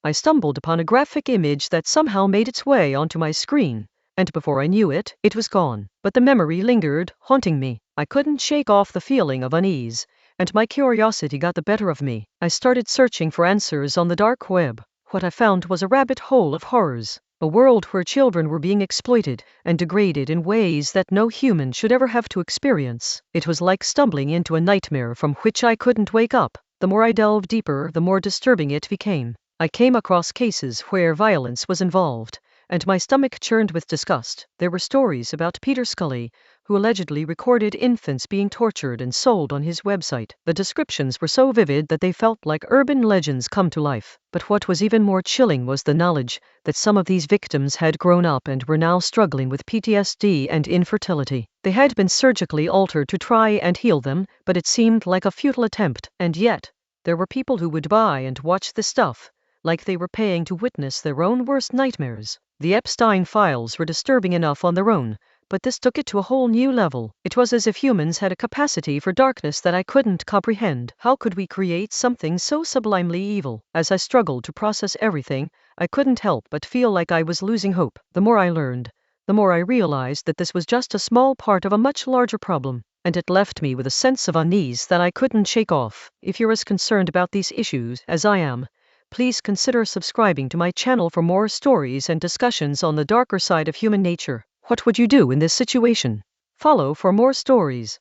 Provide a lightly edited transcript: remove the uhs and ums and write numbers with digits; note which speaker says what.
Speaker 1: I stumbled upon a graphic image that somehow made its way onto my screen, and before I knew it, it was gone. But the memory lingered, haunting me. I couldn't shake off the feeling of unease, and my curiosity got the better of me. I started searching for answers on the dark web. What I found was a rabbit hole of horrors, a world where children were being exploited and degraded in ways that no human should ever have to experience. It was like stumbling into a nightmare from which I couldn't wake up. The more I delved deeper, the more disturbing it became. I came across cases where violence was involved, and my stomach churned with disgust. There were stories about Peter Scully, who allegedly recorded infants being tortured and sold on his website. The descriptions were so vivid that they felt like urban legends come to life. But what was even more chilling was the knowledge that some of these victims had grown up and were now struggling with PTSD and infertility. They had been surgically altered to try and heal them, but it seemed like a futile attempt. And yet, there were people who would buy and watch this stuff, like they were paying to witness their own worst nightmares. The Epstein files were disturbing enough on their own, but this took it to a whole new level. It was as if humans had a capacity for darkness that I couldn't comprehend. How could we create something so sublimely evil? As I struggled to process everything, I couldn't help but feel like I was losing hope. The more I learned, the more I realized that this was just a small part of a much larger problem, and it left me with a sense of unease that I couldn't shake off. If you're as concerned about these issues as I am, please consider subscribing to my channel for more stories and discussions on the darker side of human nature. What would you do in this situation? Follow for more stories.